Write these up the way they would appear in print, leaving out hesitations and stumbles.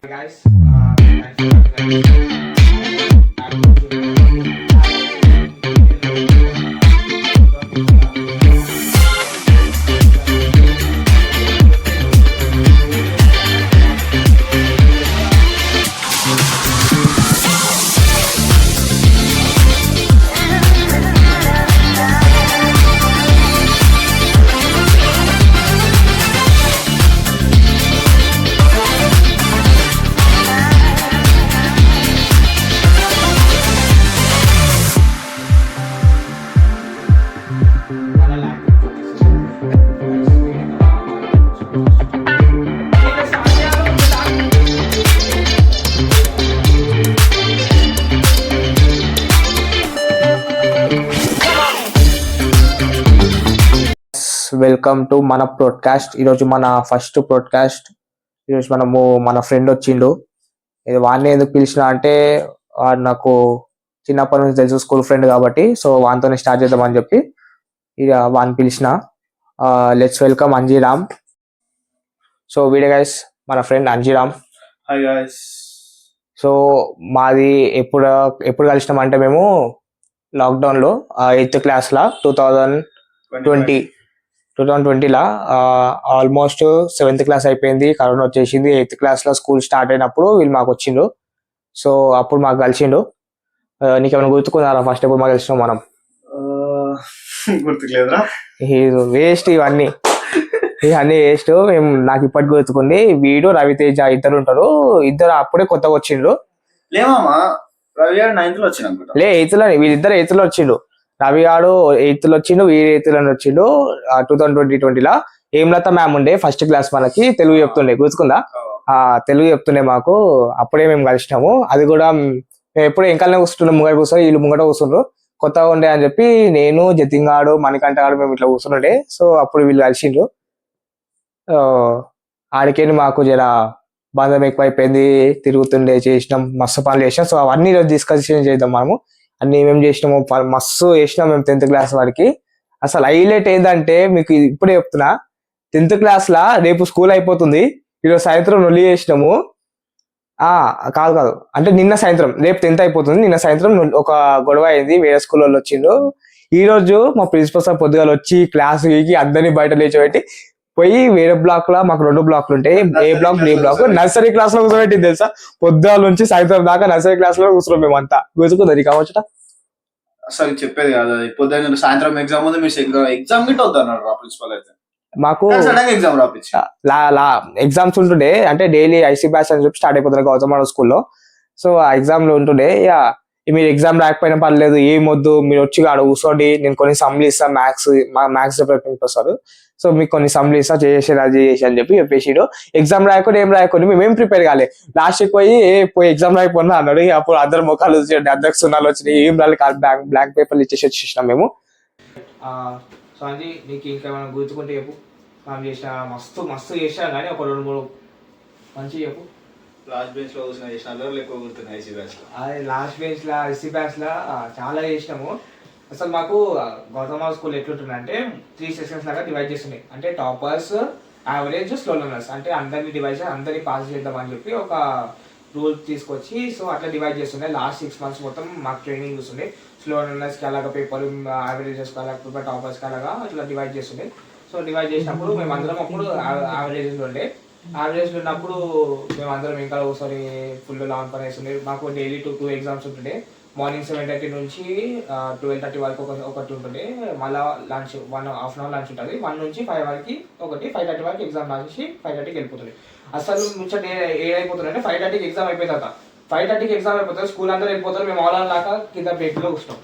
guys. Thanks for welcome to మన broadcast. ఈరోజు మన ఫస్ట్ బ్రాడ్కాస్ట్. ఈరోజు మన ఫ్రెండ్ వచ్చిండు. ఇది వాడిని ఎందుకు పిలిచిన అంటే వాడు నాకు చిన్నప్పటి నుంచి తెలుసు, స్కూల్ ఫ్రెండ్ కాబట్టి. సో వానితోనే స్టార్ట్ చేద్దామని చెప్పి ఇక వాడిని పిలిచిన. Let's welcome Anjiram. So video guys, మన friend Anjiram. Hi guys. So మాది ఎప్పుడు కలిసినాం అంటే మేము లాక్డౌన్లో 8th క్లాస్లో 2020లా ఆల్మోస్ట్ 7th క్లాస్ అయిపోయింది, కరోనా వచ్చేసింది. 8th క్లాస్లో స్కూల్ స్టార్ట్ అయినప్పుడు వీళ్ళు మాకు వచ్చిండు. సో అప్పుడు మాకు కలిసిండు. నీకేమైనా గుర్తుకున్నారా ఫస్ట్ ఎప్పుడు మాకు కలిసినాం మనం? గుర్తులేదురా. వేస్ట్ ఇవన్నీ వేస్ట్. నాకు ఇప్పటికి గుర్తుకుంది. వీడు రవితేజ ఇద్దరు ఉంటారు. ఇద్దరు అప్పుడే కొత్తగా వచ్చిండ్రు. లేమా, రవి గారు 9th లో వచ్చిండు. లే 8th లో, వీళ్ళిద్దరు 8th లో వచ్చిండు. రవి గాడు 8th లో వచ్చిండు, వీడు 8th లో వచ్చిండు. 2020లా హేమలత మ్యామ్ ఉండే ఫస్ట్ క్లాస్, మనకి తెలుగు చెప్తుండే, గుర్తుకుందా? తెలుగు చెప్తుండే మాకు. అప్పుడే మేము కలిసినాము. అది కూడా మేము ఎప్పుడు ఎంకాలనే కూర్చుంటున్నాం, ముంగట కూర్చొని వీళ్ళు ముంగట కూర్చుండ్రు. కొత్తగా ఉండే అని చెప్పి నేను, జతిన్ గాడు, మణికంఠ గాడు మేము ఇట్లా కూర్చుండే. సో అప్పుడు వీళ్ళు కలిసిండ్రు. ఆడికేని మాకు జర బంధం ఎక్కువైపోయింది. తిరుగుతుండే, చేసినాం, మస్తు పనులు చేసినాం. సో అవన్నీ ఈరోజు డిస్కషన్ చేద్దాం మనము. అన్ని ఏమేమి చేసినాము, మస్తు చేసినాం మేము 10th క్లాస్ వాడికి. అసలు హైలైట్ ఏంటంటే మీకు ఇప్పుడే చెప్తున్నా, 10th క్లాస్ లా రేపు స్కూల్ అయిపోతుంది, ఈరోజు సాయంత్రం నొల్లి చేసినాము. కాదు అంటే నిన్న సాయంత్రం, రేపు 10th అయిపోతుంది, నిన్న సాయంత్రం ఒక గొడవ అయింది. వేరే స్కూల్ వాళ్ళు వచ్చిండు. ఈ రోజు మా ప్రిన్సిపల్ సార్ పొద్దుగాల వచ్చి క్లాస్ వీకి అందరినీ బయట లేచిపెట్టి పోయి వేరే బ్లాక్ లా, మాకు 2 బ్లాక్లు ఉంటాయి, A block B block, nursery class లో కూర్చోబెట్టింది తెలుసా. పొద్దుగాల నుంచి సాయంత్రం దాకా నర్సరీ క్లాస్ లో కూర్చున్నాం మేమంతా. గుర్తుకుంది కావచ్చట. అసలు చెప్పేది కాదు, పొద్దున్న సాయంత్రం ఎగ్జామ్ ఉంది, మీరు ఎగ్జామ్ గిట్ వద్దు అన్నాడు ప్రిన్సిపల్. అయితే మాకు ఎగ్జామ్ రాపించి ఎగ్జామ్స్ ఉంటుండే. అంటే డైలీ ఐసీ బ్యాచ్ అని చెప్పి స్టార్ట్ అయిపోతుంది గౌతమ్ స్కూల్లో. సో ఆ ఎగ్జామ్ లో ఉంటుండే, మీరు ఎగ్జామ్ రాకపోయినా పర్లేదు, ఏమొద్దు, మీరు వచ్చి ఆడ కూర్చోండి, నేను కొన్ని సమ్లు ఇస్తా, మ్యాథ్స్ వస్తారు, సో మీకు కొన్ని సమ్లు ఇస్తా, చేసి అని చెప్పేసిడు. ఎగ్జామ్ రాయకుండా ఏం రాయకుండా మేమేం ప్రిపేర్ కాలే. లాస్ట్కి పోయి ఎగ్జామ్ రాయకుండా అన్నాడు. అప్పుడు అందరు ముఖాలు వచ్చి అందరికి సున్నాలు వచ్చినాయి, ఏం రాలి బ్లాంక్ పేపర్లు ఇచ్చేసి వచ్చేసినాం మేము. సో అది నీకు ఇంకేమైనా గుర్తుకుంటే చెప్పు. మనం చేసిన మస్తు చేసినా కానీ ఒక 2-3 మంచి చెప్పు. లాస్ట్ బెంచ్ లో చేసిన ఎక్కువ గుర్తున్నాయి. అదే లాస్ట్ బెంచ్ లా, ఐసీ బ్యాచ్ లా చాలా చేసినాము. అసలు మాకు గౌతమ స్కూల్ ఎట్లుంటుందంటే 3 సెక్షన్స్ లాగా డివైడ్ చేస్తున్నాయి. అంటే టాపర్స్, యావరేజ్, స్లో లెర్నర్స్. అంటే అందరినీ డివైడ్ చేసి అందరినీ పాస్ చేద్దాం అని చెప్పి ఒక రూల్ తీసుకొచ్చి, సో అట్లా డివైడ్ చేస్తుండే. లాస్ట్ 6 months మొత్తం మాకు ట్రైనింగ్ చూస్తుండే. స్లో లెర్నర్స్కి అలాగా పేపర్, యావరేజెస్కి అలాగా పేపర్, టాపర్స్కి అలాగా అట్లా డివైడ్ చేస్తుండే. సో డివైడ్ చేసినప్పుడు మేము అందరం అప్పుడు యావరేజెస్లో ఉండే. యావరేజ్లో ఉన్నప్పుడు మేము అందరం ఇంకా ఒకసారి ఫుల్ లాంగ్ పని వేస్తుండే. మాకు డైలీ 2 ఎగ్జామ్స్ ఉంటుండే. మార్నింగ్ 7:30 నుంచి 12:30 వరకు ఒకటి ఉంటుండే. మళ్ళీ లంచ్ 1.5 hour లంచ్ ఉంటుంది. 1 నుంచి 5 వరకు ఒకటి, 5:30 వరకు ఎగ్జామ్ రాసేసి 5:30కి వెళ్ళిపోతుంది. అసలు ముచ్చట ఏడైపోతుంది అంటే 5:30కి ఎగ్జామ్ అయిపోయిన తర్వాత 5:30కి ఎగ్జామ్ అయిపోతుంది, స్కూల్ అందరూ వెళ్ళిపోతారు, మేము ఆల్ దాకా కింద బ్రేక్లో కూర్చుంటాం.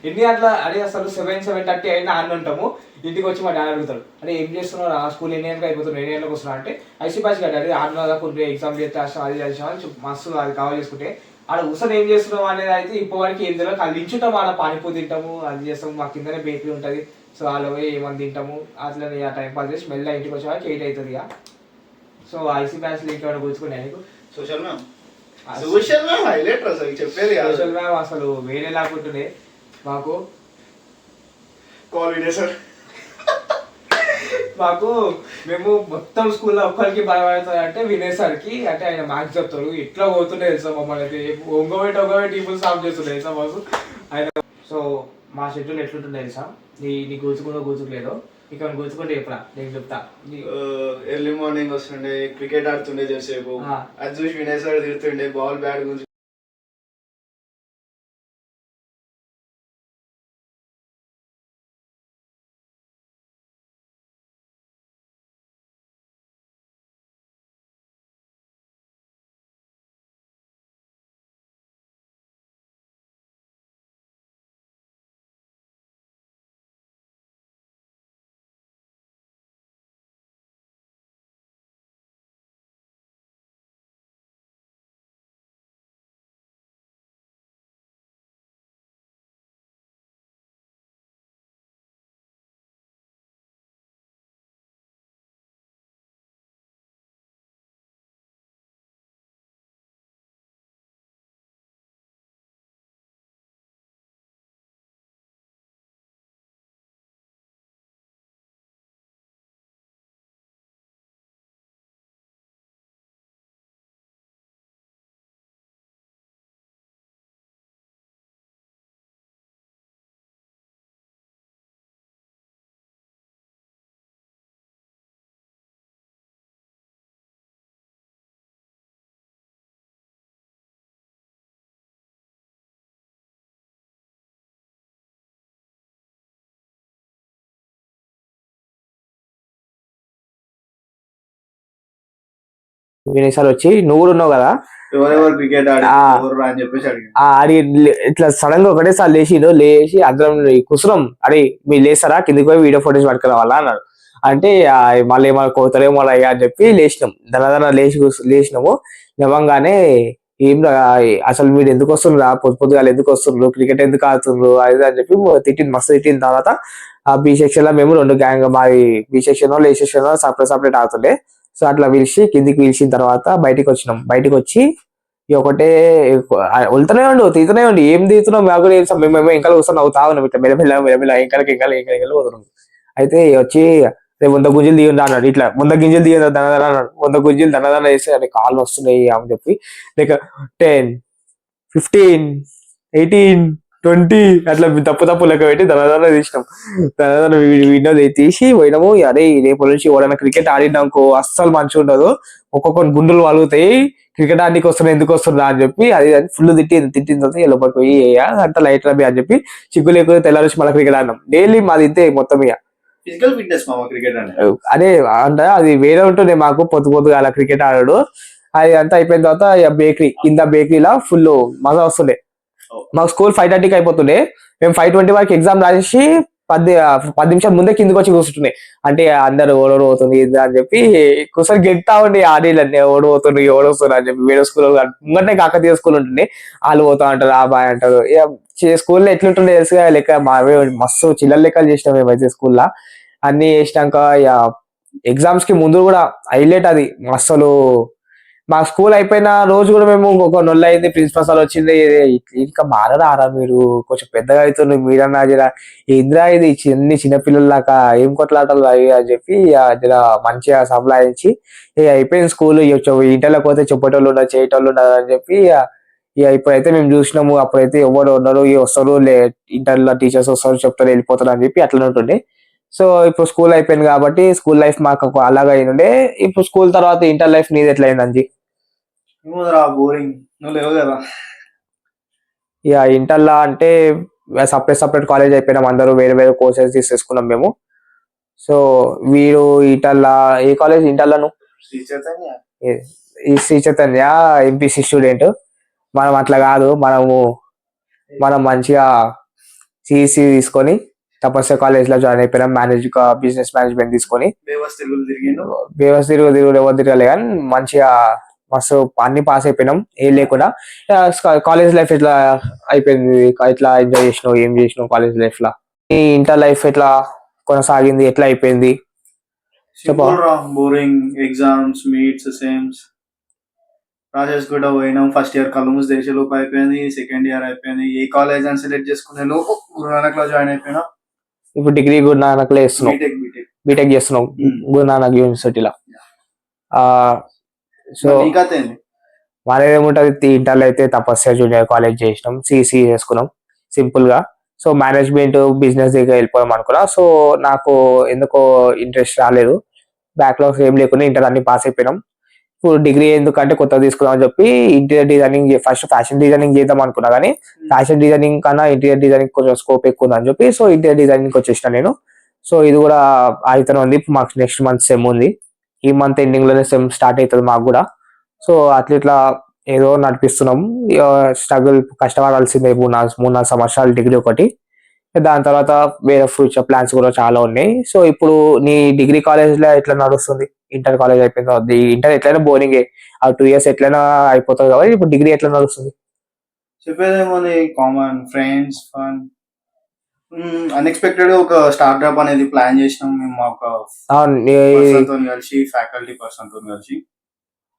ఎన్ని గంటల అదే అసలు 7:30 అయినా ఆన్ ఉంటాము. ఇంటికి వచ్చి మా డాడీ అడుగుతాడు, అంటే ఏం చేస్తున్నారు, ఆ స్కూల్ ఎన్ని గంటలకు అయిపోతున్నారు, ఎన్ని గంటలకు వస్తున్నారు అంటే ఐసీ బ్యాచ్ కదా డాడీ, 6 దాకా ఉంటే ఎగ్జామ్ చేస్తే అది చేసామని మస్తు అది కవర్ చేసుకుంటే. ఆడ ఉసలు ఏం చేస్తున్నాం అనేది అయితే ఇప్పటివరకు ఏం తెలియదు. కలించుంటాం, ఆడ పానీపూరి తింటాము, అది చేస్తాము, మా కిందనే బేకరీ ఉంటుంది. సో వాళ్ళు పోయి ఏమని తింటాము, అట్లనే ఆ టైం పాస్ చేసి మెల్ల ఇంటికి వచ్చేవాళ్ళకి 8 అవుతుంది ఇక. సో ఐసీ బ్యాచ్ ఇంకేమైనా గుర్తుకున్నాయి నీకు? సోషల్ మ్యామ్ చెప్పేది సోషల్ మ్యామ్ అసలు వేరే లాకుంటుండే మాకు. మాకు మేము మొత్తం స్కూల్లో ఒక్కరికి భయపడతారు అంటే వినేసరికి అంటే ఆయన మ్యాథ్స్ చెప్తారు ఎట్లా పోతుండే తెలుసా మమ్మల్ని అయితే ఒంగోబెట్టి ఇప్పుడు సాల్వ్ చేస్తుండే తెలుసా మాకు ఆయన. సో మా షెడ్యూల్ ఎట్లుంటుండే తెలుసా, నీ కూర్చుకోలేదు ఇక్కడ కూర్చుకుంటే చెప్పరా నేను చెప్తా. ఎర్లీ మార్నింగ్ వస్తుండే క్రికెట్ ఆడుతుండే చేసేపు, అది చూసి వినేసాడు తిడుతుండే బాల్ బ్యాట్ గురించి. వినేసారి వచ్చి నువ్వు కూడా ఉన్నావు కదా, ఎవరెవరు క్రికెట్ ఆడి అని చెప్పేసి అడిగి ఆడి ఇట్లా సడన్ గా ఒకటేసారి లేచి అందరం కుసురం అరే మీరు లేస్తారా కిందికి పోయి వీడియో ఫోటోస్ పట్టుకురావాలా అన్నాడు. అంటే మళ్ళీ ఏమైనా కోతారేమో అయ్యా అని చెప్పి లేచినాం, దన లేచినాము. నిజంగానే ఏం అసలు మీరు ఎందుకు వస్తుండ్రా పొద్దుగాల ఎందుకు వస్తుండ్రు క్రికెట్ ఎందుకు ఆడుతుండ్రు అది అని చెప్పి మస్తు తిట్టిన తర్వాత ఆ బి సెక్షన్ లో మేము 2 గ్యాంగ్ మాది B section A section separate ఆడుతుండే. సో అట్లా పిలిచిన తర్వాత బయటికి వచ్చి ఒకటే వెళ్తూనే తీతూనే ఉండి ఏం తీస్తున్నాం మాకు కూడా తెలుసు. మేము ఇంకా కూర్చొని అవుతా ఉన్నాం ఇట్లా మెల్లమెల్ల ఇంకా పోతున్నాం. అయితే వచ్చి రేపు 100 గుంజలు తీయండి అన్నాడు. ఇట్లా 100 గింజలు తీయండి దనదన అన్నాడు. 100 గుంజలు దనదన వేస్తే అది కాళ్ళు వస్తున్నాయి అని చెప్పి లైక్ 10, 15, 18, 20 అట్లా తప్పు లెక్క పెట్టి దనదన తీసినాం. దనదన వీడియో తీసి పోయినాము. అదే రేపు నుంచి ఎవరైనా క్రికెట్ ఆడినాకో అస్సలు మంచిగా ఉండదు, ఒక్కొక్క గుండెలు వలుగుతాయి, క్రికెట్ ఆడికి వస్తున్నా ఎందుకు వస్తుందా అని చెప్పి అది ఫుల్ తిట్టిన తర్వాత లోపలికి పోయి అంత లైట్ రబి అని చెప్పి చిక్కు లేకుండా తెల్లారి మళ్ళీ క్రికెట్ ఆడినాం. డైలీ మాది ఇంతే మొత్తం ఇక ఫిజికల్ ఫిట్నెస్ క్రికెట్ అదే అంటే అది వేరే ఉంటుండే మాకు పొద్దుగా అలా క్రికెట్ ఆడాడు. అది అంతా అయిపోయిన తర్వాత కింద బేకరీలా ఫుల్ మజా వస్తుండే. మాకు స్కూల్ 5:30కి అయిపోతుండే, మేము 5:20 వరకు ఎగ్జామ్ రాసి 10 నిమిషాల ముందే కిందకి వచ్చి కూర్చుంటుండే. అంటే అందరు ఓడబోతుంది అని చెప్పి కూర్చొని గెలుతా ఉండే ఆడీలన్నీ ఓడిపోతుంది ఓడొస్తుంది అని చెప్పి. వేరే స్కూల్ ముంగటే కాకతీయ స్కూల్ ఉంటుండే, వాళ్ళు పోతా అంటారు ఆ బాయ్ అంటారు. ఇక స్కూల్లో ఎట్లుంటుండే తెలుసుగా లెక్క మస్తు చిల్లర లెక్కలు చేసినాం మేమైతే స్కూల్లో. అన్ని చేసినాక ఇక ఎగ్జామ్స్ కి ముందు కూడా హైలైట్ అది అసలు. మా స్కూల్ అయిపోయిన రోజు కూడా మేము ఒక నొల్ల అయింది, ప్రిన్సిపల్ సార్ వచ్చింది ఇంకా మారరా మీరు కొంచెం పెద్దగా అవుతుంది మీరన్నా జర ఇంద్రా ఇది చిన్నపిల్లలాగా ఏం కొట్లాటలు అవి అని చెప్పి జర మంచిగా సంలాయించి ఇక అయిపోయింది స్కూల్. ఇంటర్లోకి పోతే చెప్పేటోళ్ళు ఉండదు చేయటోళ్ళు ఉండదు అని చెప్పి ఇక ఇప్పుడైతే మేము చూసినాము. అప్పుడైతే ఎవరు ఉన్నారు వస్తారు ఇంటర్లో టీచర్స్ వస్తారు చెప్తారు వెళ్ళిపోతారు అని చెప్పి అట్లనే ఉంటుండే. సో ఇప్పుడు స్కూల్ అయిపోయింది కాబట్టి స్కూల్ లైఫ్ మాకు అలాగా అయిండే. ఇప్పుడు స్కూల్ తర్వాత ఇంటర్ లైఫ్ నీది ఎట్లా అయింది? బోరింగ్, నువ్వు లేవు కదా. ఇక ఇంటర్లా అంటే సపరేట్ కాలేజ్ అయిపోయినాం, అందరూ వేరే కోర్సెస్ తీసేసుకున్నాం మేము. సో వీరు ఇంటర్లా ఏ కాలేజ్ ఇంటర్లను ఈ శ్రీ చైతన్య ఎంపీసీ స్టూడెంట్. మనం అట్లా కాదు, మనం మంచిగా సిఈసి తీసుకొని తపస్య కాలేజ్ లో జాయిన్ అయిపోయినాం. బిజినెస్ మేనేజ్మెంట్ తీసుకొని బేవస్ తిరుగులు ఎవరు తిరగలే కానీ మంచిగా మస్తు అన్ని పాస్ అయిపోయినాం ఏం లేకుండా. కాలేజ్ లైఫ్ ఎట్లా అయిపోయింది, ఎట్లా ఎంజాయ్ చేసినావు, ఏం చేసినావు కాలేజ్ లైఫ్ లో? ఈ ఇంటర్ లైఫ్ ఎట్లా కొనసాగింది, ఎట్లా అయిపోయింది? బోరింగ్, ఎగ్జామ్స్ మీట్స్ సేమ్స్ రాసేసుకుంటా పోయినాం. ఫస్ట్ ఇయర్ కళ్ళు మూసి తెరిచే లోపు అయిపోయింది, సెకండ్ ఇయర్ అయిపోయింది. ఏ కాలేజ్ అని సెలెక్ట్ చేసుకునే లోపు గురునానక్ లో జాయిన్ అయిపోయినా. ఇప్పుడు డిగ్రీ గురునానక్ లో వేస్తున్నాం. బీటెక్ చేస్తున్నావు గురునానక్ యూనివర్సిటీలో. సో ఈ కథ ఏంది? మనది ఏముంటది, ఇంటర్లో అయితే తపస్య జూనియర్ కాలేజ్ చేసినాం, సిసి చేసుకున్నాం సింపుల్ గా. సో మేనేజ్మెంట్ బిజినెస్ దగ్గర వెళ్ళిపోదాం అనుకున్నా. సో నాకు ఎందుకో ఇంట్రెస్ట్ రాలేదు, బ్యాక్లాగ్స్ ఏం లేకుండా ఇంటర్ అన్ని పాస్ అయిపోయినాం. ఇప్పుడు డిగ్రీ ఎందుకంటే కొత్తగా తీసుకుందాం అని చెప్పి interior designing, first fashion designing చేద్దాం అనుకున్నా, కానీ ఫ్యాషన్ డిజైనింగ్ కన్నా ఇంటీరియర్ డిజైనింగ్ కొంచెం స్కోప్ ఎక్కువ ఉందని చెప్పి సో ఇంటీరియర్ డిజైనింగ్ వచ్చేసిన నేను. సో ఇది కూడా ఆగితేనే ఉంది. మాకు నెక్స్ట్ మంత్ సెమ్ ఉంది, ఈ మంత్ ఎండింగ్ లోనే సెమ్ స్టార్ట్ అవుతుంది మాకు కూడా. సో అట్లా ఇట్లా ఏదో నడిపిస్తున్నాం. స్ట్రగుల్ కష్టపడాల్సిందే 3-4 సంవత్సరాలు డిగ్రీ ఒకటి, దాని తర్వాత వేరే ఫ్యూచర్ ప్లాన్స్ కూడా చాలా ఉన్నాయి. సో ఇప్పుడు నీ డిగ్రీ కాలేజ్ లో ఎట్లా నడుస్తుంది? ఇంటర్ కాలేజ్ అయిపోయింది, ఇంటర్ ఎట్లయినా బోరింగే, ఆ 2 years ఎట్లయినా అయిపోతుంది కాబట్టి ఇప్పుడు డిగ్రీ ఎట్లా నడుస్తుంది? చెప్పేదేమోది కామన్ ఫ్రెండ్స్ ఫన్. అన్ఎక్స్పెక్టెడ్ గా ఒక స్టార్ట్అప్ అనేది ప్లాన్ చేసినాం మేము, ఒక పర్సన్ తో కలిసి, ఫ్యాకల్టీ పర్సన్ తో కలిసి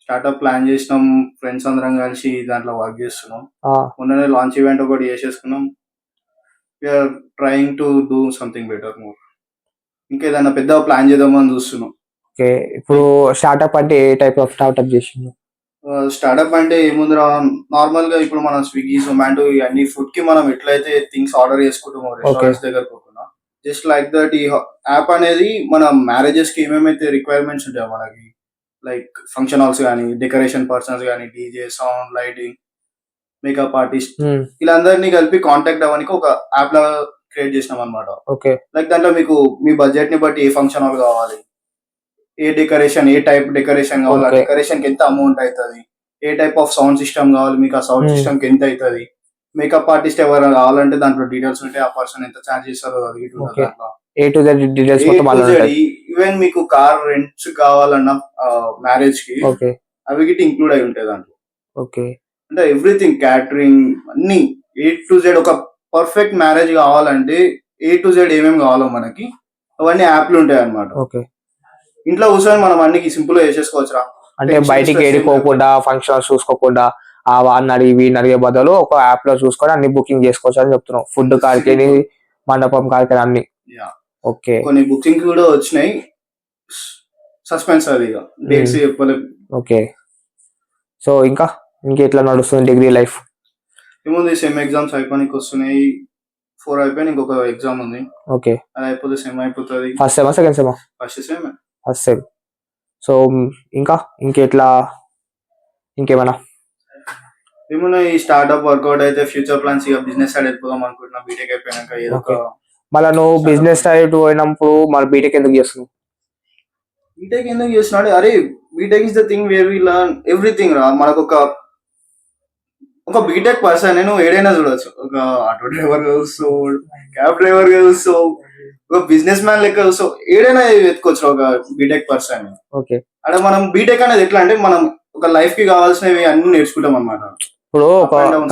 స్టార్ట్అప్ ప్లాన్ చేసినాం. ఫ్రెండ్స్ అందరం కలిసి దాంట్లో వర్క్ చేస్తున్నాం. మొన్ననే లాంచ్ ఈవెంట్ ఒకటి చేసేసుకున్నాం. We're trying to do something better more. ఇంకేదైనా పెద్ద ప్లాన్ చేద్దామని చూస్తున్నాం. ఓకే, ఇప్పుడు స్టార్ట్అప్ అంటే ఏ టైప్ ఆఫ్ స్టార్ట్అప్ చేసిండు? స్టార్ట్అప్ అంటే ఏముందిరా, నార్మల్ గా ఇప్పుడు మనం స్విగ్గీ, జొమాటో ఇవన్నీ ఫుడ్ కి మనం ఎట్లయితే థింగ్స్ ఆర్డర్ చేసుకుంటామో రెస్టారెంట్స్ దగ్గర పోకుండా, జస్ట్ లైక్ దట్ ఈ యాప్ అనేది మన మ్యారేజెస్ కి ఏమేమైతే రిక్వైర్మెంట్స్ ఉంటాయో మనకి, లైక్ ఫంక్షన్ హాల్స్ కానీ, డెకరేషన్ పర్సన్స్ కానీ, DJ, sound, lighting, makeup artist, వీళ్ళందరినీ కలిపి కాంటాక్ట్ అవ్వడానికి ఒక యాప్ లాగా క్రియేట్ చేసినాం అనమాట. ఓకే, లైక్ దాంట్లో మీకు మీ బడ్జెట్ ని బట్టి ఏ ఫంక్షన్ హాల్ కావాలి, ఏ డెకరేషన్, ఏ టైప్ డెకరేషన్ కావాలి, ఆ డెకరేషన్ కి ఎంత అమౌంట్ అవుతుంది, ఏ టైప్ ఆఫ్ సౌండ్ సిస్టమ్ కావాలి మీకు, ఆ సౌండ్ సిస్టమ్ కి ఎంత అవుతుంది, మేకప్ ఆర్టిస్ట్ ఎవరైనా కావాలంటే దాంట్లో డీటెయిల్స్ ఉంటాయి, ఆ పర్సన్ ఎంత ఛార్జ్ చేస్తారో అది ఈవెన్ మీకు కార్ రెంట్స్ కావాలన్నా మ్యారేజ్ కి అవి గిట్ ఇంక్లూడ్ అయి ఉంటాయి దాంట్లో. ఓకే, అంటే ఎవ్రీథింగ్, క్యాటరింగ్ అన్ని A to Z. ఒక పర్ఫెక్ట్ మ్యారేజ్ కావాలంటే A to Z ఏమేమి కావాలో మనకి అవన్నీ యాప్లు ఉంటాయి అన్నమాట. ఓకే, ఇంట్లో కూర్చొని మనం అన్ని సింపుల్ గా చేసేసుకోవచ్చురా. అంటే బయటికి ఏడిపోకుండా, ఫంక్షన్ చూసుకోకుండా, ఆ వాడిని అడిగి వీడిని అడిగే బదులు ఒక యాప్ లో చూసుకొని అన్ని బుకింగ్ చేసుకోవచ్చు అని చెప్తున్నాం. ఫుడ్ కాడికి, మండపం కాడికి అన్ని. ఓకే, కొన్ని బుకింగ్ కూడా వచ్చినాయి, సస్పెన్స్ అది డేట్స్ చెప్పలేదు. ఓకే, సో ఇంకెట్లా నడుస్తుంది డిగ్రీ లైఫ్? ఏముంది, సెమ్ ఎగ్జామ్స్ అయిపోయినానికి వస్తున్నాయి. 4 అయిపోయిన ఇంకొక ఎగ్జామ్ ఉంది. ఓకే, అది అయిపోతే సెమ్ అయిపోతుంది. First sem second sem? First sem. First sem. So ఇంకేమైనా ఏమన్నా ఈ స్టార్ట్అప్ వర్కౌట్ అయితే ఫ్యూచర్ ప్లాన్స్ ఇక బిజినెస్ సైడ్ వెళ్ళిపోదాం అనుకుంటున్నా బీటెక్ అయిపోయినాక. ఏదో ఒక మళ్ళీ నువ్వు బిజినెస్ సైడ్ పోయినప్పుడు మరి బీటెక్ ఎందుకు చేస్తున్నావు? బీటెక్ ఎందుకు చేస్తున్నాడు, అరే B Tech is the thing where we learn everything రా. మనకు ఒక బీటెక్ పర్సన్ నేను ఏడైనా చూడొచ్చు. ఒక ఆటో డ్రైవర్ గా చూస్తావు, క్యాబ్ డ్రైవర్ గా చూస్తావు, ఒక బిజినెస్ మ్యాన్ లెక్క చూస్తావు, ఏడైనా వెతుకోవచ్చు ఒక బీటెక్ పర్సన్. ఓకే, అంటే మనం బీటెక్ అనేది ఎట్లా అంటే మనం ఒక లైఫ్ కి కావాల్సినవి అన్ని నేర్చుకుంటాం అనమాట. ఇప్పుడు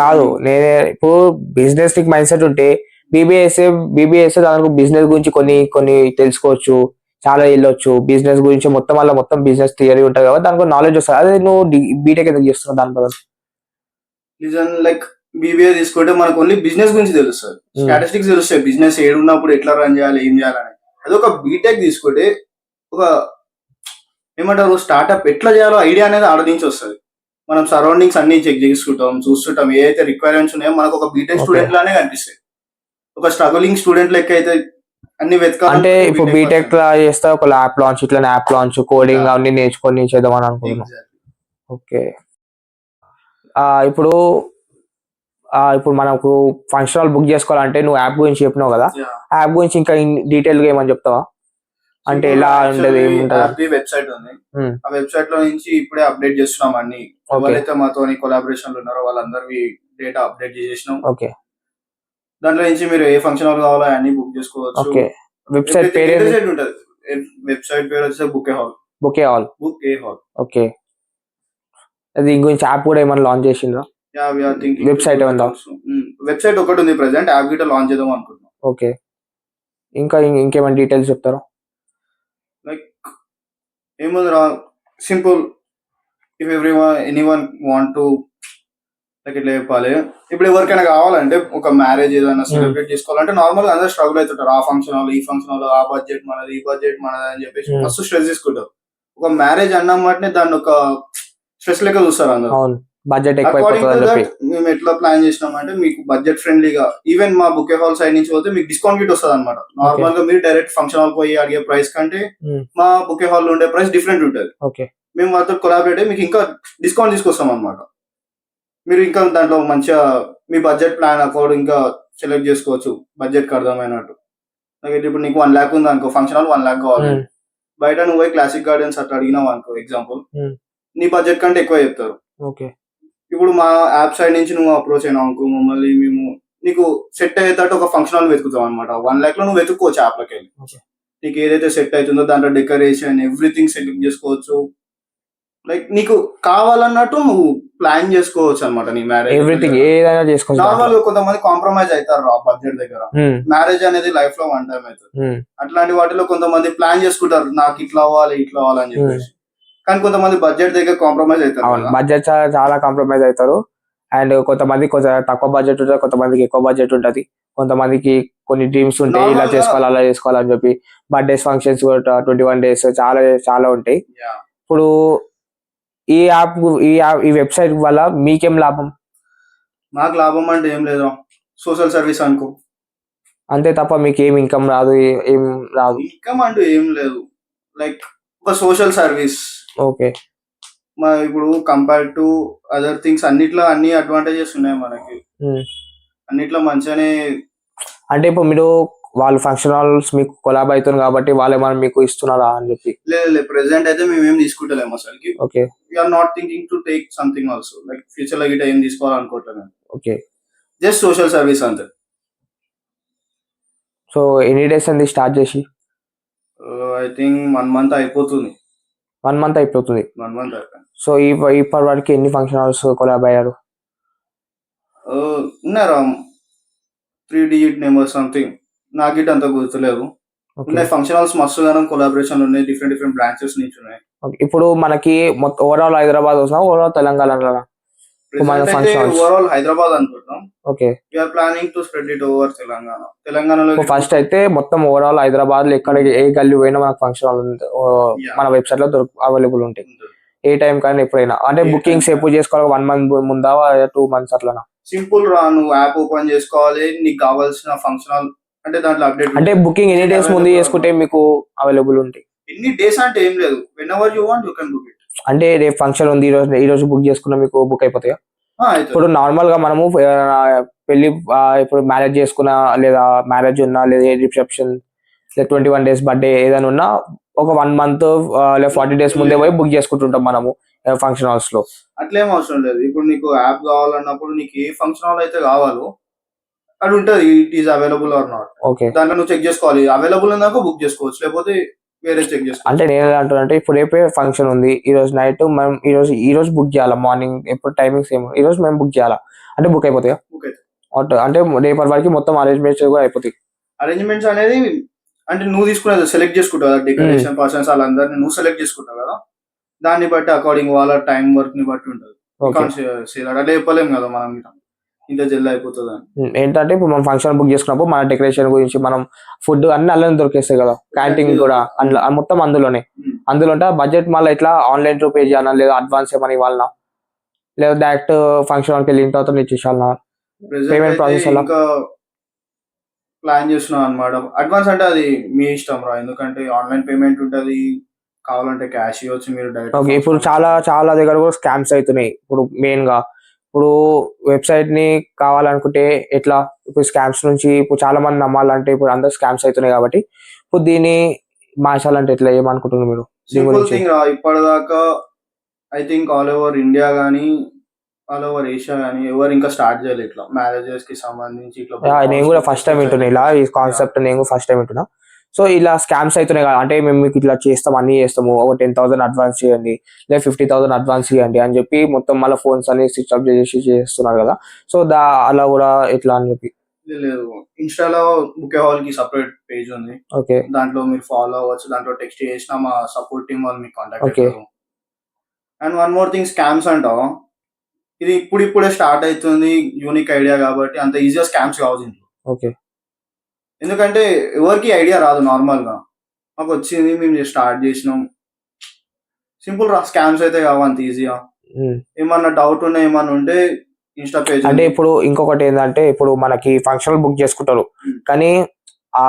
కాదు, నేనే ఇప్పుడు బిజినెస్ మైండ్ సెట్ ఉంటే బీబీఎస్ దానికి బిజినెస్ గురించి కొన్ని తెలుసుకోవచ్చు, చాలా వెళ్ళొచ్చు. బిజినెస్ గురించి మొత్తం బిజినెస్ థియరీ ఉంటుంది కాబట్టి దానికి నాలెడ్జ్ వస్తుంది. అదే నువ్వు బీటెక్ ఎందుకు చేస్తున్నావు దాని బదులు? రీజన్ లైక్ బీబీఏ తీసుకుంటే మనకు ఓన్లీ బిజినెస్ గురించి తెలుస్తుంది, స్టాటిస్టిక్స్ తెలుస్తాయి, బిజినెస్ ఏడున్నప్పుడు ఎట్లా రన్ చేయాలి, ఏం చేయాలని. అది ఒక బీటెక్ తీసుకుంటే ఒక ఏమంటారు, స్టార్ట్అప్ ఎట్లా చేయాలో ఐడియా అనేది ఆడ నుంచి వస్తుంది. మనం సరౌండింగ్స్ అన్ని చెక్ చూస్తుంటాం, ఏదైతే రిక్వైర్మెంట్స్ ఉన్నాయో మనకు ఒక బీటెక్ స్టూడెంట్ లానే కనిపిస్తాయి. ఒక స్ట్రగులింగ్ స్టూడెంట్ లెక్క అయితే అన్ని వెతకాలి. అంటే ఇప్పుడు బీటెక్ చేస్తే ఒక యాప్ లాంచ్, ఇట్లా యాప్ లాంచ్, కోడింగ్ అన్ని నేర్చుకొని చేద్దామని అనుకుంటున్నాం. ఓకే, ఇప్పుడు మనకు ఫంక్షన్ హాల్ బుక్ చేసుకోవాలంటే నువ్వు యాప్ గురించి చెప్పినావు కదా, యాప్ గురించి ఇంకా డీటెయిల్ గా ఏమని చెప్తావా? అంటే ఎలా ఉండేది, ఏముంటది? వెబ్సైట్ ఉంది, ఆ వెబ్సైట్ లో నుంచి ఇప్పుడే అప్డేట్ చేస్తున్నాం అన్ని. ఎవరైతే మాతో కొలాబరేషన్ లో ఉన్నారో వాళ్ళందరివి డేటా అప్డేట్ చేసేసినాం. ఓకే, దాంట్లో నుంచి మీరు ఏ ఫంక్షన్ హాల్ కావాలో అన్ని బుక్ చేసుకోవచ్చు. వెబ్సైట్ పేరు ఉంటుంది, వెబ్సైట్ పేరు వచ్చేసి బుకే హాల్. ఓకే, అది గురించి యాప్ కూడా ఏమైనా లాంచ్ చేసిండ్రా? వెబ్సైట్ ఏమన్నా? వెబ్సైట్ ఒకటి ఉంది ప్రెసెంట్, యాప్ గిట్ట లాంచ్ చేద్దాం అనుకుంటున్నాం. ఓకే, ఇంకేమైనా డీటెయిల్స్ చెప్తారా? లైక్ ఏముందిరా, simple, if anyone want to like ఇట్లా చెప్పాలి, ఇప్పుడు ఎవరికైనా కావాలంటే ఒక మ్యారేజ్ ఏదైనా సెలబ్రేట్ చేసుకోవాలంటే నార్మల్ గా అందరూ స్ట్రగుల్ అవుతుంటారు. ఆ ఫంక్షన్ హాల్, ఈ ఫంక్షన్ హాల్, ఆ బడ్జెట్ మనది, ఈ బడ్జెట్ మనది అని చెప్పేసి మస్తు స్ట్రెస్ తీసుకుంటారు. ఒక మ్యారేజ్ అన్నమాటనే దాన్ని ఒక స్ట్రెస్ లెక్క చూస్తారు అందరూ. అవును, బడ్జెట్ అకార్డింగ్ టు ఎక్కువ దట్ మేము ఎట్లా ప్లాన్ చేసినామంటే మీకు బడ్జెట్ ఫ్రెండ్లీగా ఈవెన్ మా బుకే హాల్ సైడ్ నుంచి పోతే మీకు డిస్కౌంట్ గిట్ వస్తుంది అనమాట. నార్మల్ గా మీరు డైరెక్ట్ ఫంక్షన్ హాల్ పోయి అడిగే ప్రైస్ కంటే మా బుకే హాల్ లో ఉండే ప్రైస్ డిఫరెంట్ ఉంటుంది. ఓకే, మేము వాళ్ళతో కొలాబరేట్ అయ్యి మీకు ఇంకా డిస్కౌంట్ తీసుకొస్తాం అనమాట. మీరు ఇంకా దాంట్లో మంచిగా మీ బడ్జెట్ ప్లాన్ అకౌంట్ ఇంకా సెలెక్ట్ చేసుకోవచ్చు బడ్జెట్ అర్థమైనట్టు. ఇప్పుడు నీకు 1 lakh ఉంది అనుకో, ఫంక్షన్ హాల్ 1 lakh కావాలి, బయట నువ్వు పోయి క్లాసిక్ గార్డెన్స్ అట్లా అడిగినావు అనుకో ఎగ్జాంపుల్, నీ బడ్జెట్ కంటే ఎక్కువ చెప్తారు. ఓకే, ఇప్పుడు మా యాప్ సైడ్ నుంచి నువ్వు అప్రోచ్ అయినావు అనుకో, మమ్మల్ని మేము నీకు సెట్ అయ్యేటట్టు ఒక ఫంక్షన్ హాల్ వెతుకుతాం అనమాట. 1 lakh లో నువ్వు వెతుక్కోవచ్చు యాప్ లోకి వెళ్ళి. నీకు ఏదైతే సెట్ అవుతుందో దాంట్లో డెకరేషన్ ఎవ్రీథింగ్ సెలెక్ట్ చేసుకోవచ్చు. లైక్ నీకు కావాలన్నట్టు నువ్వు ప్లాన్ చేసుకోవచ్చు అనమాట నీ మ్యారేజ్. ఎవ్రీథింగ్ ఏదైనా చేసుకోవచ్చు. నార్మల్ గా కొంతమంది కాంప్రమైజ్ అవుతారు ఆ బడ్జెట్ దగ్గర. మ్యారేజ్ అనేది లైఫ్ లో 1 time అవుతుంది. అట్లాంటి వాటిలో కొంతమంది ప్లాన్ చేసుకుంటారు నాకు ఇట్లా అవ్వాలి ఇట్లా అవ్వాలని చెప్పేసి, కానీ కొంతమంది బడ్జెట్ దగ్గర కాంప్రమైజ్ అవుతారు. బడ్జెట్ చాలా కాంప్రమైజ్ అవుతారు. అండ్ కొంతమంది కొంచెం తక్కువ బడ్జెట్ ఉంటుంది, కొంతమందికి ఎక్కువ బడ్జెట్ ఉంటుంది. కొంతమందికి కొన్ని డ్రీమ్స్ ఉంటాయి, ఇలా చేసుకోవాలి అలా చేసుకోవాలని చెప్పి. బర్త్డేస్ ఫంక్షన్స్ 21 days చాలా చాలా ఉంటాయి. ఇప్పుడు ఈ వెబ్సైట్ వల్ల మీకేం లాభం? మాకు లాభం అంటే ఏం లేదు, సోషల్ సర్వీస్ అనుకో, అంతే తప్ప మీకు ఏం ఇన్కమ్ రాదు, ఏం రాదు. ఇన్కమ్ అంటూ ఏం లేదు, లైక్ ఒక సోషల్ సర్వీస్. ఓకే, మా ఇప్పుడు కంపేర్ టు అదర్ థింగ్స్ అన్నిట్లో అన్ని అడ్వాంటేజెస్ ఉన్నాయి మనకి, అన్నిట్లో మంచిగానే. అంటే ఇప్పుడు మీరు వాళ్ళు ఫంక్షన్ హాల్స్ మీకు కొలాబ్ అవుతుంది కాబట్టి వాళ్ళు ఏమైనా మీకు ఇస్తున్నారా అని చెప్పి? లేదు, ప్రెసెంట్ అయితే మేము ఏం తీసుకుంటలేము అసలుకి. Okay, we're not thinking to take something also, like future లో గిట్ట ఏం తీసుకోవాలనుకోవట్లేదు. ఓకే, జస్ట్ సోషల్ సర్వీస్ అంతే. సో ఎనీ డేస్ అండి స్టార్ట్ చేసి? ఐ థింక్ 1 month అయిపోతుంది. 1 month అయిపోతుంది. 1 month అయిపోయింది. సో ఇప్పటి వరకు ఎన్ని ఫంక్షన్ హాల్స్ కొలాబ్ అయ్యారు? ఉన్నారా 3 digit నెంబర్ సంథింగ్, నాకు ఇటు అంత గుర్తులేదు. ఉన్నాయి ఫంక్షన్ హాల్స్ మస్తు గానం కొలాబరేషన్ ఉన్నాయి, డిఫరెంట్ బ్రాంచెస్ నుంచి ఉన్నాయి. ఇప్పుడు మనకి మొత్తం ఓవరాల్ హైదరాబాద్ వస్తున్నా, ఓవరాల్ తెలంగాణ ఓవరాల్ హైదరాబాద్ అనుకుంటున్నాం. Okay, we're planning to spread it over తెలంగాణలో. ఫస్ట్ అయితే మొత్తం ఓవరాల్ హైదరాబాద్ లో ఎక్కడ ఏ గల్లీ పోయినా మనకు ఫంక్షన్ హాల్ మన వెబ్సైట్ లో అవైలబుల్ ఉంటాయి ఏ టైం కానీ ఎప్పుడైనా. అంటే బుకింగ్స్ ఎప్పుడు చేసుకోవాలి? 1 month ముందా, 2 months అట్లా? సింపుల్ రా, నువ్వు యాప్ ఓపెన్ చేసుకోవాలి, నీకు కావాల్సిన ఫంక్షన్ హాల్ అంటే దాంట్లో అప్డేట్. అంటే బుకింగ్ ఎన్ని డేస్ ముందు చేసుకుంటే మీకు అవైలబుల్ ఉంటాయి? ఎన్ని డేస్ అంటే ఏం లేదు, when ever you want you can book it. అంటే రేపు ఫంక్షన్ ఉంది, ఈ రోజు బుక్ చేసుకున్నా మీకు బుక్ అయిపోతాయా? ఇప్పుడు నార్మల్ గా మనము పెళ్లి ఇప్పుడు మ్యారేజ్ చేసుకున్నా, లేదా మ్యారేజ్ ఉన్నా, లేదా రిసెప్షన్, లేదా 21 days బర్త్డే ఏదైనా ఉన్నా ఒక 1 month లేదా 40 days ముందే పోయి బుక్ చేసుకుంటుంటాం మనము ఫంక్షన్ హాల్స్ లో. అట్లేం అవసరం లేదు. ఇప్పుడు నీకు యాప్ కావాలన్నప్పుడు నీకు ఏ ఫంక్షన్ హాల్ అయితే కావాలో అది ఉంటుంది, it is available or not. Okay, దాంట్లో నువ్వు చెక్ చేసుకోవాలి, అవైలబుల్ ఉందాక బుక్ చేసుకోవచ్చు, లేకపోతే వేరే చెక్ చేసుకోవచ్చు. అంటే నేను ఎలా అంటున్నా అంటే, ఇప్పుడు రేపే ఫంక్షన్ ఉంది, ఈ రోజు నైట్ మనం ఈ రోజు బుక్ చేయాలా, మార్నింగ్ ఎప్పుడు టైమింగ్స్ ఏమో ఈ రోజు మేము బుక్ చేయాలా అంటే బుక్ అయిపోతాయా? అంటే రేపటి వరకు మొత్తం అరేంజ్మెంట్స్ కూడా అయిపోతాయి. అరేంజ్మెంట్స్ అనేది అంటే నువ్వు తీసుకునేది సెలెక్ట్ చేసుకుంటావు కదా, డెకరేషన్ పర్సన్స్ వాళ్ళందరినీ నువ్వు సెలెక్ట్ చేసుకుంటావు కదా, దాన్ని బట్టి అకార్డింగ్ వాళ్ళ టైం వర్క్ ని బట్టి ఉంటుంది. అంటే చెప్పలేము కదా మనం ఇంత జల్ది అయిపోతుంది అని. ఏంటంటే ఇప్పుడు మనం ఫంక్షన్ బుక్ చేసుకున్నప్పుడు మన డెకరేషన్ గురించి మనం ఫుడ్ అన్ని అందులో దొరికేస్తాయి కదా, క్యాంటీన్ కూడా మొత్తం అందులో ఉంటే బడ్జెట్ మళ్ళీ ఇట్లా ఆన్లైన్ త్రూ పే చేయాలా, లేదా అడ్వాన్స్ ఏమని ఇవ్వాలన్నా, లేదా డైరెక్ట్ ఫంక్షన్ హాల్కి వెళ్ళిన తర్వాత నేను ఇచ్చేసాలన్నా? పేమెంట్ ప్రాసెస్ అలా ప్లాన్ చేస్తున్నాం అనమాట. అడ్వాన్స్ అంటే అది మీ ఇష్టం రా, ఎందుకంటే ఆన్లైన్ పేమెంట్ ఉంటది, కావాలంటే క్యాష్ ఇవ్వచ్చు మీరు డైరెక్ట్. ఓకే, ఇప్పుడు చాలా దగ్గర కూడా స్కామ్స్ అవుతున్నాయి. ఇప్పుడు మెయిన్ గా ఇప్పుడు వెబ్సైట్ ని కావాలనుకుంటే ఎట్లా, ఇప్పుడు స్కామ్స్ నుంచి ఇప్పుడు చాలా మంది నమ్మాలంటే ఇప్పుడు అందరు స్కామ్స్ అవుతున్నాయి కాబట్టి ఇప్పుడు దీన్ని మార్చాలంటే ఎట్లా, ఏమనుకుంటున్నారు మీరు? సింపుల్ థింగ్ రా, ఇప్పటిదాకా I think all over India గానీ ఆల్ ఓవర్ ఏషియా గానీ ఎవరు ఇంకా స్టార్ట్ చేయలేదు ఇట్లా మ్యారేజెస్ కి సంబంధించి ఇట్లా. నేను కూడా ఫస్ట్ టైం వింటున్నా ఇలా ఈ కాన్సెప్ట్, నేను కూడా ఫస్ట్ టైం వింటున్నా. సో ఇలా స్కామ్స్ అవుతున్నాయి కదా, అంటే మేము మీకు ఇట్లా చేస్తాం, అన్ని చేస్తాము, ఒక 10,000 అడ్వాన్స్ చేయండి, లేదా 50,000 అడ్వాన్స్ చేయండి అని చెప్పి మొత్తం మళ్ళీ ఫోన్స్ అన్ని స్విచ్ ఆఫ్ చేసి చేస్తున్నారు కదా. సో అలా కూడా ఎట్లా అని చెప్పి? లేదు, ఇన్స్టాలో బుకే హాల్ కి సపరేట్ పేజ్ ఉంది. ఓకే, దాంట్లో మీరు ఫాలో అవ్వచ్చు, దాంట్లో టెక్స్ట్ చేసినా మా సపోర్ట్ టీమ్ వాళ్ళు మీకు కాంటాక్ట్ అవుతారు. And one more thing, scams అంటావు, ఇది ఇప్పుడిప్పుడే స్టార్ట్ అవుతుంది, యూనిక్ ఐడియా కాబట్టి అంత ఈజీగా స్కామ్స్ కావు దీంట్లో. ఓకే. ఎందుకంటే ఎవరికి ఐడియా రాదు నార్మల్ గా, మాకు వచ్చింది మేము స్టార్ట్ చేసినాం, సింపుల్ రా, స్కామ్స్ అయితే కావు అంత ఈజీగా. ఏమన్నా డౌట్ ఉన్నా ఏమన్నా ఉంటే ఇన్స్టా పేజ్ అంటే ఇప్పుడు ఇంకొకటి ఏంటంటే ఇప్పుడు మనకి ఫంక్షన్ బుక్ చేసుకుంటారు కానీ ఆ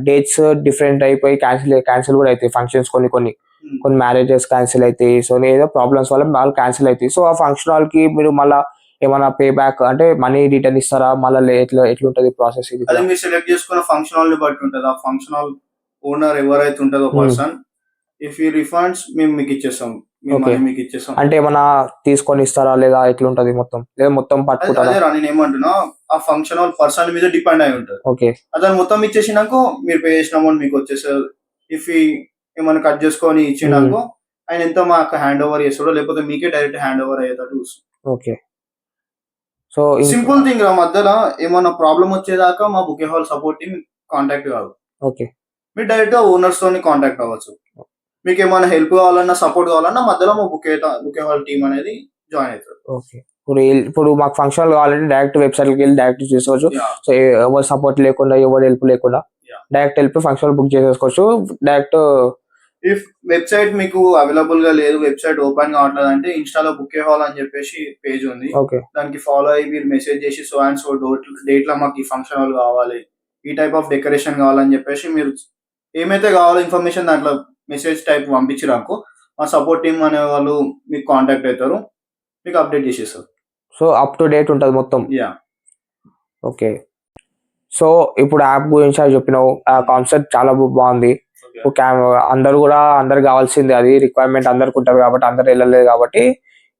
డేట్స్ డిఫరెంట్ అయిపోయి క్యాన్సిల్ కూడా అవుతాయి ఫంక్షన్స్, కొన్ని మ్యారేజెస్ క్యాన్సిల్ అవుతాయి. సో ఏదో ప్రాబ్లమ్స్ వల్ల వాళ్ళు క్యాన్సిల్ అవుతాయి. సో ఆ ఫంక్షన్ హాల్ కి మీరు మళ్ళీ ఏమైనా పే బ్యాక్ అంటే మనీ రిటర్న్ ఇస్తారా మళ్ళీ ఎట్లుంటది ప్రాసెస్? ఇది అది మీరు సెలెక్ట్ చేసుకున్న ఫంక్షన్ హాల్ ని బట్టి ఉంటుంది. ఆ ఫంక్షన్ హాల్ ఓనర్ ఎవరైతే ఉంటుందో పర్సన్, ఇఫ్ యూ రిఫండ్స్ మేము మీకు ఇచ్చేస్తాం, మీకు ఇచ్చేస్తాం. అంటే ఏమన్నా తీసుకొని ఇస్తారా లేదా ఎట్లుంటది మొత్తం, లేదా మొత్తం పట్టుకుంటారా? అదే నేను ఏమంటున్నా, ఆ ఫంక్షన్ హాల్ పర్సన్ మీద డిపెండ్ అయి ఉంటుంది. ఓకే. అతను మొత్తం ఇచ్చేసినాక మీరు పే చేసిన అమౌంట్ మీకు వచ్చేసారు. ఇఫ్ ఏమైనా కట్ చేసుకొని ఇచ్చినాకో ఆయన ఎంత మాకు హ్యాండ్ ఓవర్ చేస్తాడో, లేకపోతే మీకే డైరెక్ట్ హ్యాండ్ ఓవర్ అయ్యేటట్టు చూస్తాం. ఓకే. సో సింపుల్ థింగ్ రా, మధ్యలో ఏమన్నా ప్రాబ్లం వచ్చేదాకా మా బుకే హాల్ సపోర్ట్ టీమ్ కాంటాక్ట్ కాదు. ఓకే. మీరు డైరెక్ట్ గా ఓనర్స్ తోని కాంటాక్ట్ అవ్వచ్చు. మీకు ఏమైనా హెల్ప్ కావాలన్నా సపోర్ట్ కావాలన్నా మధ్యలో మా బుకే హాల్ టీమ్ అనేది జాయిన్ అవుతారు. ఓకే. ఇప్పుడు మాకు ఫంక్షన్ కావాలంటే డైరెక్ట్ వెబ్సైట్ కి వెళ్ళి డైరెక్ట్ చూసుకోవచ్చు. సో ఎవరు సపోర్ట్ లేకుండా ఎవరు హెల్ప్ లేకుండా డైరెక్ట్ వెళ్ళి ఫంక్షన్ బుక్ చేసేసుకోవచ్చు డైరెక్ట్. ఇఫ్ వెబ్సైట్ మీకు అవైలబుల్ గా లేదు, వెబ్సైట్ ఓపెన్ కావట్లేదు అంటే ఇన్స్టాలో బుకే హాల్ అని చెప్పేసి పేజ్ ఉంది, దానికి ఫాలో అయ్యి మీరు మెసేజ్ చేసి సో అండ్ సో డేట్ లో మాకు ఈ ఫంక్షన్ హాల్ కావాలి, ఈ టైప్ ఆఫ్ డెకరేషన్ కావాలని చెప్పేసి మీరు ఏమైతే కావాలో ఇన్ఫర్మేషన్ దాంట్లో మెసేజ్ టైప్ పంపించిరాకు మా సపోర్ట్ టీమ్ అనే వాళ్ళు మీకు కాంటాక్ట్ అవుతారు, మీకు అప్డేట్ చేసేస్తారు. సో అప్ టు డేట్ ఉంటుంది మొత్తం. యా. ఓకే. సో ఇప్పుడు యాప్ గురించి అది చెప్పినావు, ఆ కాన్సెప్ట్ చాలా బాగుంది. అందరు కావాల్సింది, అది రిక్వైర్మెంట్ అందరికి ఉంటుంది కాబట్టి అందరు వెళ్ళలేదు కాబట్టి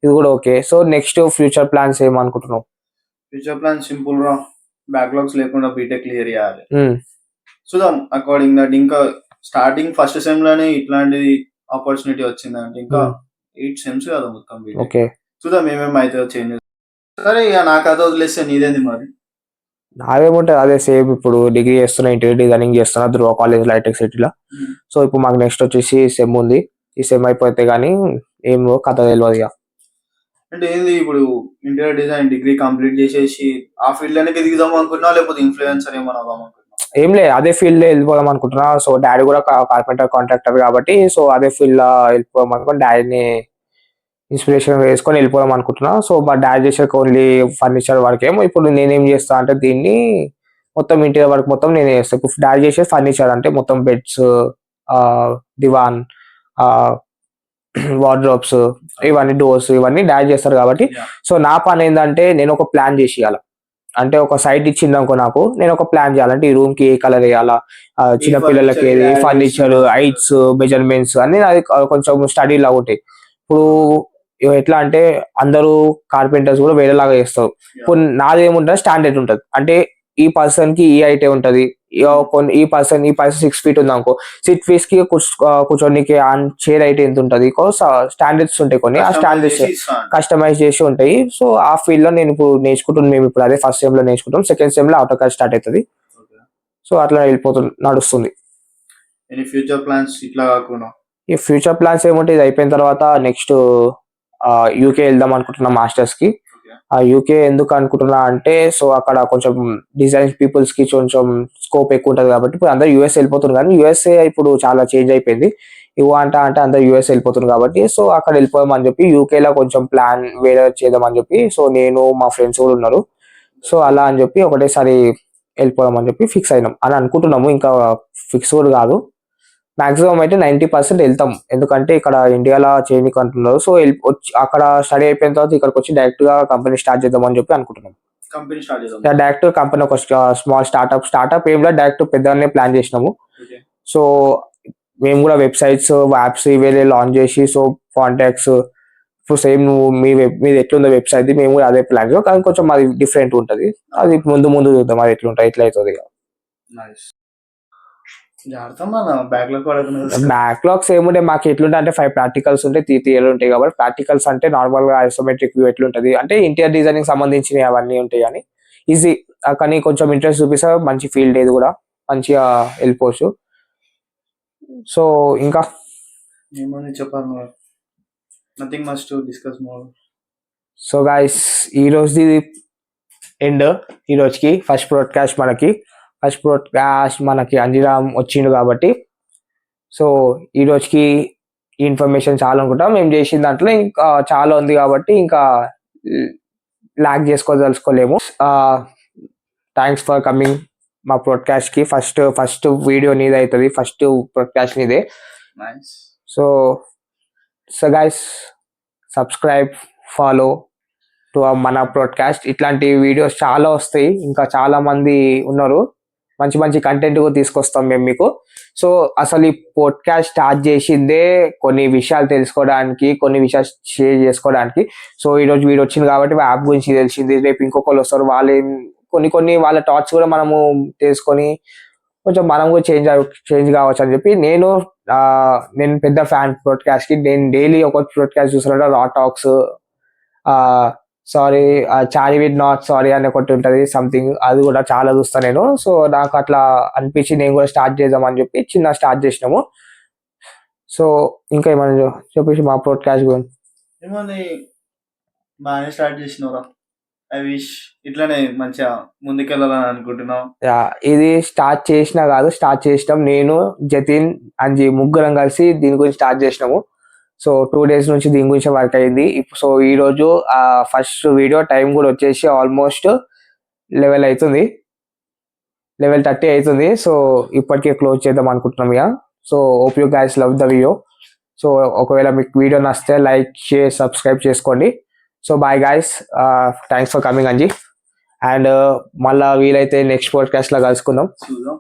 ఇది కూడా okay. So next future plans ఏమనుకుంటున్నావు? ఫ్యూచర్ ప్లాన్ సింపుల్ రా, బ్యాక్లాగ్స్ లేకుండా బీటెక్ క్లియర్ చేయాలి. చూద్దాం అకార్డింగ్ దట్. ఇంకా స్టార్టింగ్ ఫస్ట్ సెమ్ లోనే ఇట్లాంటి ఆపర్చునిటీ వచ్చిందంటే ఇంకా 8 సెమ్స్ కదా మొత్తం. ఓకే. చూద్దాం ఏమేమి అయితే చేంజెస్. సరే ఇక నాకు అది వదిలేస్తే నీదేంది మరి? నాదేముంటుంది అదే సేమ్. ఇప్పుడు డిగ్రీ చేస్తున్నా, ఇంటీరియర్ డిజైనింగ్ చేస్తున్నా ధ్రువ కాలేజ్ హైటెక్ సిటీలో. సో ఇప్పుడు మాకు నెక్స్ట్ వచ్చేసి సెమ్ ఉంది. ఈ సెమ్ అయిపోతే గానీ ఏమో కథ తెలియదు ఇక. అంటే ఏంది ఇప్పుడు ఇంటీరియర్ డిజైన్ డిగ్రీ కంప్లీట్ చేసేసి ఆ ఫీల్డ్ లోనే దిగుదాం అనుకుంటున్నా, లేకపోతే ఇన్ఫ్లుయెన్సర్ ఏమన్నా అవుదాం అనుకుంటున్నా? ఏం లేదు, అదే ఫీల్డ్ లో వెళ్ళిపోదాం అనుకుంటున్నా. సో డాడీ కూడా కార్పెంటర్ కాంట్రాక్టర్ కాబట్టి సో అదే ఫీల్డ్ లో వెళ్ళిపోదాం అనుకుని డాడీని ఇన్స్పిరేషన్ వేసుకొని వెళ్ళిపోదాం అనుకుంటున్నా. సో మా డాడీ చేసే ఓన్లీ ఫర్నిచర్ వర్క్ ఏమో. ఇప్పుడు నేనేం చేస్తా అంటే దీన్ని మొత్తం ఇంటీరియర్ వర్క్ మొత్తం నేనే చేస్తాను. ఇప్పుడు డాడీ చేసే ఫర్నిచర్ అంటే మొత్తం బెడ్స్, దివాన్, వార్డ్రోబ్స్, ఇవన్నీ డోర్స్ ఇవన్నీ డాడీ చేస్తారు కాబట్టి సో నా పని ఏంటంటే నేను ఒక ప్లాన్ చేసి ఇవ్వాలి. అంటే ఒక సైట్ ఇచ్చింది అనుకో నాకు, నేను ఒక ప్లాన్ చేయాలంటే ఈ రూమ్ కి ఏ కలర్ వేయాలా, చిన్న పిల్లలకి ఏది, ఫర్నిచర్, హైట్స్, మెజర్మెంట్స్ అన్ని అది కొంచెం స్టడీ లాగా ఉంటాయి. ఇప్పుడు ఎట్లా అంటే అందరూ కార్పెంటర్స్ కూడా వేరేలాగా చేస్తారు. ఇప్పుడు నాది ఏముంటుంది, స్టాండర్డ్ ఉంటుంది. అంటే ఈ పర్సన్ కి ఈ హైట్ ఉంటుంది, ఈ పర్సన్ 6 feet ఉంది అనుకో, 6 feet కి కూర్చోనికి చైర్ హైట్ ఎంత ఉంటుంది, స్టాండర్డ్స్ ఉంటాయి కొన్ని. ఆ స్టాండర్డ్స్ కస్టమైజ్ చేసి ఉంటాయి. సో ఆ ఫీల్డ్ లో నేను ఇప్పుడు నేర్చుకుంటున్నాను. మేము ఇప్పుడు అదే ఫస్ట్ సెమ్ లో నేర్చుకుంటాం, సెకండ్ సెమ్ లో ఆటోకాడ్ స్టార్ట్ అవుతుంది. సో అట్లా నడుస్తుంది. ఫ్యూచర్ ప్లాన్స్ ఇట్లా కాకుండా ఈ ఫ్యూచర్ ప్లాన్స్ ఏముంటే ఇది అయిపోయిన తర్వాత నెక్స్ట్ యూకే వెళ్దాం అనుకుంటున్నా మాస్టర్స్ కి. ఆ యూకే ఎందుకు అనుకుంటున్నా అంటే సో అక్కడ కొంచెం డిజైన్ పీపుల్స్ కి కొంచెం స్కోప్ ఎక్కువ ఉంటుంది కాబట్టి ఇప్పుడు అందరు యూఎస్ వెళ్ళిపోతున్నారు. కానీ యూఎస్ఏ ఇప్పుడు చాలా చేంజ్ అయిపోయింది. అంటే అందరు యూఎస్ వెళ్ళిపోతున్నారు కాబట్టి సో అక్కడ వెళ్ళిపోదామని చెప్పి యూకేలో కొంచెం ప్లాన్ వేరే చేద్దామని చెప్పి సో నేను మా ఫ్రెండ్స్ కూడా ఉన్నారు. సో అలా అని చెప్పి ఒకటేసారి వెళ్ళిపోదామని చెప్పి ఫిక్స్ అయినాం అని అనుకుంటున్నాము. ఇంకా ఫిక్స్ కూడా కాదు, మాక్సిమం అయితే 90% వెళ్తాం. ఎందుకంటే ఇక్కడ ఇండియాలో చేయడానికి అంటున్నారు. సో అక్కడ స్టడీ అయిపోయిన తర్వాత ఇక్కడికి వచ్చి డైరెక్ట్ గా కంపెనీ స్టార్ట్ చేద్దాం అని చెప్పి అనుకుంటున్నాం. డైరెక్ట్ కంపెనీ ఒక స్మాల్ స్టార్ట్అప్ ఏం లేదు, డైరెక్ట్ పెద్దగానే ప్లాన్ చేసినాము. సో మేము కూడా వెబ్సైట్స్, యాప్స్ ఇవేలే లాంచ్ చేసి సో కాంటాక్ట్స్ ఇప్పుడు సేమ్ నువ్వు మీది ఎట్లుందో వెబ్సైట్ మేము కూడా అదే ప్లాన్ చేస్తాం. కానీ కొంచెం మాది డిఫరెంట్ ఉంటుంది. అది ముందు చూద్దాం అది ఎట్లుంటుంది, ఎట్లా అవుతుంది. బ్యాక్లాగ్స్ ఏముంటే మాకు ఎట్లుంటే అంటే 5 ప్రాక్టికల్స్ ఉంటాయి, 3 థియరీ ఉంటాయి. కాబట్టి ప్రాక్టికల్స్ అంటే నార్మల్ గా ఐసోమెట్రిక్ వ్యూ ఎట్లుంటది అంటే ఇంటీరియర్ డిజైనింగ్ సంబంధించినవి అవన్నీ ఉంటాయి. కానీ ఈజీ, కానీ కొంచెం ఇంట్రెస్ట్ చూపిస్తే మంచి ఫీల్డ్ ఏది కూడా మంచిగా వెళ్ళిపోవచ్చు. సో ఇంకా ఏమని చెప్పాలి, nothing much to discuss more. So guys ఈ రోజుది ఎండ్, ఈ రోజుకి ఫస్ట్ బ్రాడ్కాస్ట్ మనకి అంజిరామ్ వచ్చిండు కాబట్టి, సో ఈ రోజుకి ఈ ఇన్ఫర్మేషన్ చాలా అనుకుంటా. మేము చేసిన దాంట్లో ఇంకా చాలా ఉంది కాబట్టి ఇంకా లాగ్ చేసుకోదలుచుకోలేము. థ్యాంక్స్ ఫర్ కమింగ్ మా బ్రాడ్కాస్ట్ కి. ఫస్ట్ వీడియో నీదే అవుతుంది, ఫస్ట్ బ్రాడ్కాస్ట్ నీదే. Nice. So guys subscribe, follow to మన బ్రాడ్కాస్ట్. ఇట్లాంటి వీడియోస్ చాలా వస్తాయి, ఇంకా చాలా మంది ఉన్నారు, మంచి మంచి కంటెంట్ కూడా తీసుకొస్తాం మేము మీకు. సో అసలు ఈ పాడ్కాస్ట్ స్టార్ట్ చేసిందే కొన్ని విషయాలు తెలుసుకోవడానికి, కొన్ని విషయాలు షేర్ చేసుకోవడానికి. సో ఈరోజు వీడియో వచ్చింది కాబట్టి యాప్ గురించి తెలిసింది. రేపు ఇంకొకరు వస్తారు, వాళ్ళు కొన్ని వాళ్ళ థాట్స్ కూడా మనము తెలుసుకొని కొంచెం మనం కూడా చేంజ్ కావచ్చు అని చెప్పి నేను పెద్ద ఫ్యాన్ పాడ్కాస్ట్ కి. నేను డైలీ ఒక పాడ్కాస్ట్ చూస్తున్నాను, రా talks, sorry Chari with not sorry అని ఒకటి ఉంటుంది సంథింగ్, అది కూడా చాలా చూస్తాను నేను. సో నాకు అట్లా అనిపించి నేను కూడా స్టార్ట్ చేద్దామని చెప్పి స్టార్ట్ చేసినాము. సో ఇంకా ఏమన్నా చెప్పేసి మా పాడ్కాస్ట్ గురించి. ఏమని బాగానే స్టార్ట్ చేసినవరా. ఐ విష్ ఇట్లానే మంచిగా ముందుకెళ్ళాలని అనుకుంటున్నాం. ఇది స్టార్ట్ చేసినాం నేను, జతిన్, అంజీ ముగ్గురం కలిసి దీని గురించి స్టార్ట్ చేసినాము. సో 2 days నుంచి దీని గురించి వర్క్ అయింది. సో ఈ రోజు ఫస్ట్ వీడియో టైం కూడా వచ్చేసి ఆల్మోస్ట్ 11:30 అవుతుంది. సో ఇప్పటికే క్లోజ్ చేద్దాం అనుకుంటున్నాం ఇక. So hope you guys love the video. So ఒకవేళ మీకు వీడియో నచ్చితే లైక్, షేర్, సబ్స్క్రైబ్ చేసుకోండి. So bye guys, thanks for coming Anji. And మళ్ళీ వీలైతే నెక్స్ట్ పాడ్కాస్ట్ లో కలుసుకుందాం. చూద్దాం.